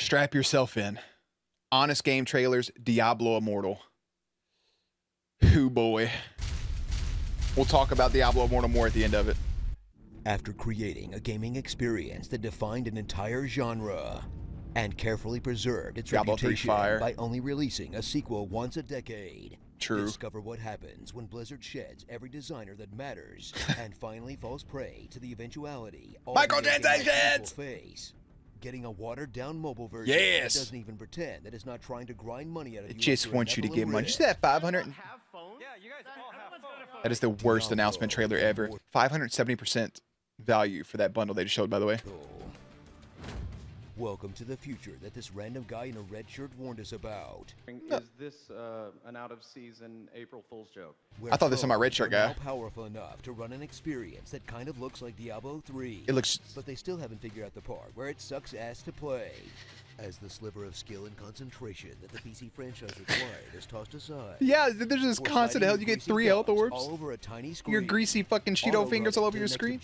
Strap yourself in. Honest Game Trailers, Diablo Immortal. Hoo boy. We'll talk about Diablo Immortal more at the end of it. After creating a gaming experience that defined an entire genre and carefully preserved its Diablo 3 reputation fire. by only releasing a sequel once a decade, True. discover what happens when Blizzard sheds every designer that matters and finally falls prey to the eventuality all Microtransactions! face. Getting a watered-down mobile version Yes. that doesn't even pretend that it's not trying to grind money out of It you. just after a wants you to Nephilim give money. rift. You see that 500? Yeah, you guys all have phones. That is the worst announcement trailer ever. 570% value for that bundle they just showed, by the way. Welcome to the future that this random guy in a red shirt warned us about. Is this an out-of-season April Fool's joke? I thought this was my red shirt They're guy. now powerful enough to run an experience that kind of looks like Diablo 3. It looks... But they still haven't figured out the part where it sucks ass to play. As the sliver of skill and concentration that the PC franchise required is tossed aside. Yeah, there's this constant health. You get 3 health orbs. All over a tiny screen. Your greasy fucking Cheeto fingers all over your screen.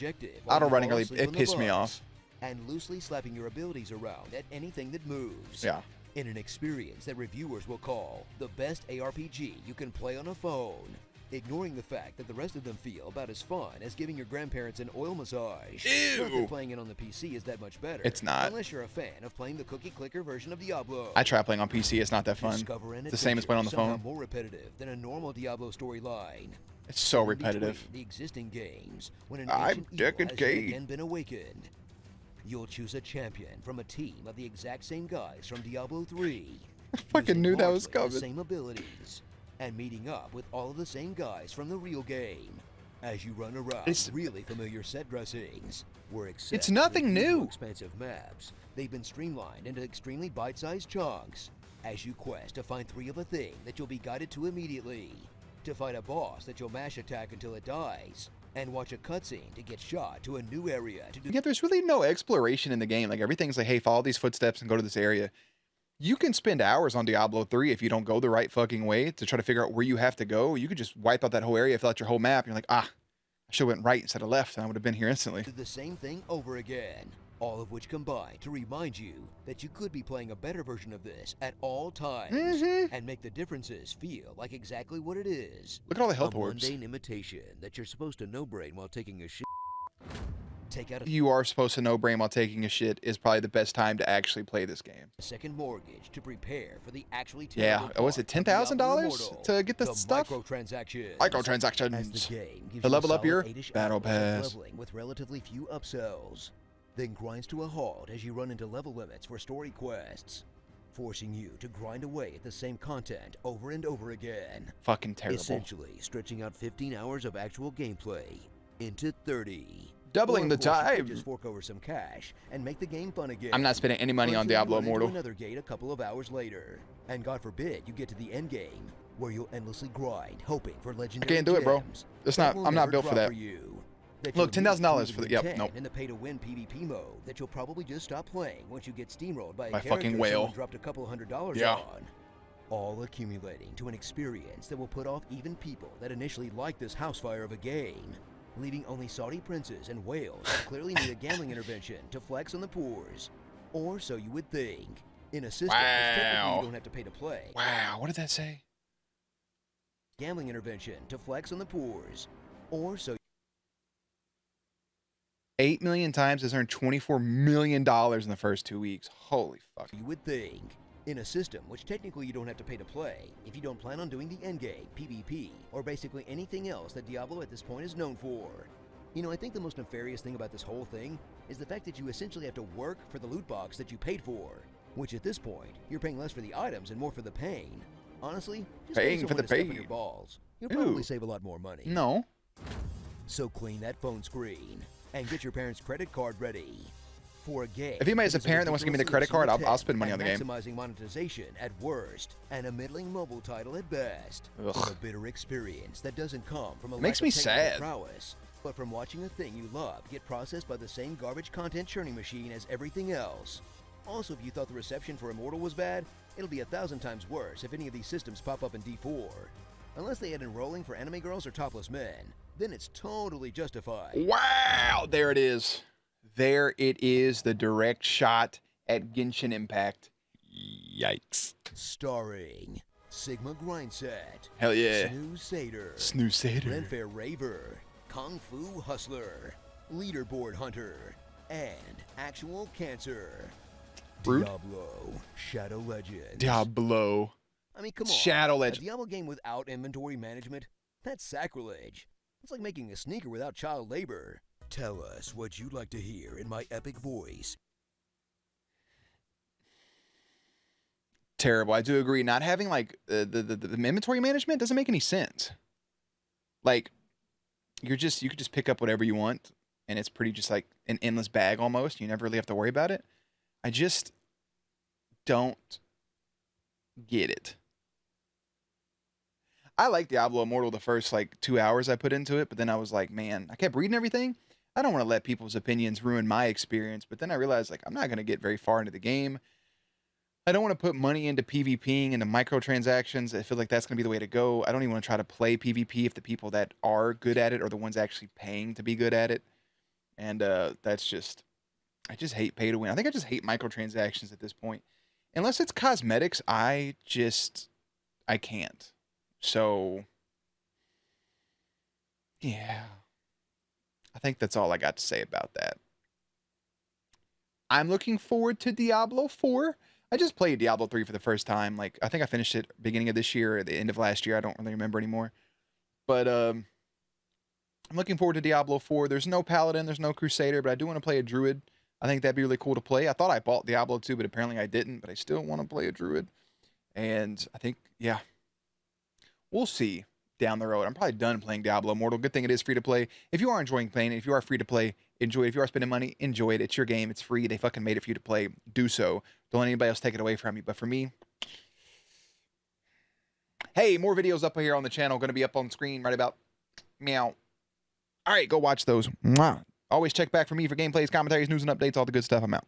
Auto running really, it pissed me off. And loosely slapping your abilities around at anything that moves. Yeah. In an experience that reviewers will call the best ARPG you can play on a phone. Ignoring the fact that the rest of them feel about as fun as giving your grandparents an oil massage. Ew. Not that playing it on the PC is that much better. It's not. Unless you're a fan of playing the cookie clicker version of Diablo. I try playing on PC. It's not that fun. Discover an It's the same as playing on the adventure phone. somehow more repetitive than a normal Diablo storyline. It's so In repetitive. between the existing games, when an I'm ancient evil Deckard has Cain. yet again been awakened, you'll choose a champion from a team of the exact same guys from Diablo 3. I fucking knew that was largely coming. the same abilities, and meeting up with all of the same guys from the real game. As you run around It's- really familiar set dressings, where It's except nothing for the usual new. expansive maps, they've been streamlined into extremely bite-sized chunks. As you quest to find 3 of a thing that you'll be guided to immediately, to fight a boss that you'll mash attack until it dies, and watch a cutscene to get shot to a new area to do. Yeah, there's really no exploration in the game. Like, everything's like, hey, follow these footsteps and go to this area. You can spend hours on Diablo 3 if you don't go the right fucking way to try to figure out where you have to go. You could just wipe out that whole area, fill out your whole map, and you're like, I should have went right instead of left, and I would have been here instantly. Do the same thing over again, all of which combine to remind you that you could be playing a better version of this at all times, and make the differences feel like exactly what it is. Look at all the health a orbs. mundane imitation that you're supposed to no-brain while taking a shit. Take out a You are supposed to know brain while taking a shit is probably the best time to actually play this game. second mortgage to prepare for the actually Yeah, terrible was it part of Diablo $10,000 Immortal, to get the stuff? Microtransactions. As Microtransactions. the game gives To you level a up your solid 8-ish battle hours of pass. leveling with relatively few upsells, then grinds to a halt as you run into level limits for story quests, forcing you to grind away at the same content over and over again. Fucking terrible. Essentially stretching out 15 hours of actual gameplay into 30. Doubling Or, the of course, you could time. just fork over some cash and make the game fun again. I'm not spending any money on Until you Diablo run into Immortal. Another gate a couple of hours later, and God forbid you get to the end game where you'll endlessly grind, hoping for legendary can't do it, bro. gems It's that not- will I'm not never built for drop that. you, that Look, you'll need $10,000 to for the- win yep, 10 nope. in the pay-to-win PvP mode that you'll probably just stop playing once you get steamrolled by a By character fucking whale. someone dropped a couple $100 Yeah. on. All accumulating to an experience that will put off even people that initially liked this housefire of a game, leaving only Saudi princes and whales that clearly need a gambling intervention to flex on the poors. Or so you would think. In a system which technically Wow. you don't have to pay to play. Wow, what did that say? Gambling intervention to flex on the poors. Or so 8 million times has earned $24 million in the first 2 weeks. Holy fuck. you would think. In a system which technically you don't have to pay to play if you don't plan on doing the endgame, PvP, or basically anything else that Diablo at this point is known for. You know, I think the most nefarious thing about this whole thing is the fact that you essentially have to work for the loot box that you paid for. Which at this point, you're paying less for the items and more for the pain. Honestly, just Paying pay for the someone to step on pain. your balls. You'll Ooh. probably save a lot more money. No. So clean that phone screen and get your parents' credit card ready. For a game. If anybody has a that is parent that wants to give me the credit card, I'll spend money on the game. Maximizing monetization at worst, and a middling mobile title at best. Ugh. A bitter experience that doesn't come from a Makes lack me of technical sad. prowess, but from watching a thing you love get processed by the same garbage content churning machine as everything else. Also, if you thought the reception for Immortal was bad, it'll be 1,000 times worse if any of these systems pop up in D4. Unless they add enrolling for anime girls or topless men, then it's totally justified. Wow, there it is. There it is, the direct shot at Genshin Impact. Yikes. Starring Sigma Grindset, Hell yeah. Snoo Satyr, Snoo Satyr. Renfair Raver, Kung Fu Hustler, Leaderboard Hunter, and Actual Cancer. Rude. Diablo Shadow Legends. Diablo. I mean, come on. Shadow A Legends. Diablo game without inventory management? That's sacrilege. It's like making a sneaker without child labor. Tell us what you'd like to hear in my epic voice. Terrible. I do agree. Not having like the inventory management doesn't make any sense. Like you could just pick up whatever you want, and it's pretty just like an endless bag almost. You never really have to worry about it. I just don't get it. I like Diablo Immortal the first like 2 hours I put into it, but then I was like, man, I kept reading everything. I don't want to let people's opinions ruin my experience, but then I realized like I'm not going to get very far into the game. I don't want to put money into PvPing, into microtransactions. I feel like that's going to be the way to go. I don't even want to try to play PvP if the people that are good at it are the ones actually paying to be good at it. And that's just, I just hate pay to win. I think I just hate microtransactions at this point. Unless it's cosmetics, I can't. So, yeah. I think that's all I got to say about that. I'm looking forward to Diablo 4. I just played Diablo 3 for the first time. Like, I think I finished it beginning of this year or the end of last year. I don't really remember anymore. But I'm looking forward to Diablo 4. There's no Paladin, there's no Crusader, but I do want to play a Druid. I think that'd be really cool to play. I thought I bought Diablo 2, but apparently I didn't. But I still want to play a Druid. And I think, yeah, we'll see down the road. I'm probably done playing Diablo Immortal. Good thing it is free to play. If you are enjoying playing it, if you are free to play, enjoy it. If you are spending money, enjoy it. It's your game. It's free. They fucking made it for you to play. Do so. Don't let anybody else take it away from you. But for me, hey, more videos up here on the channel. Going to be up on screen right about meow. All right, go watch those. Mwah. Always check back for me for gameplays, commentaries, news, and updates, all the good stuff. I'm out.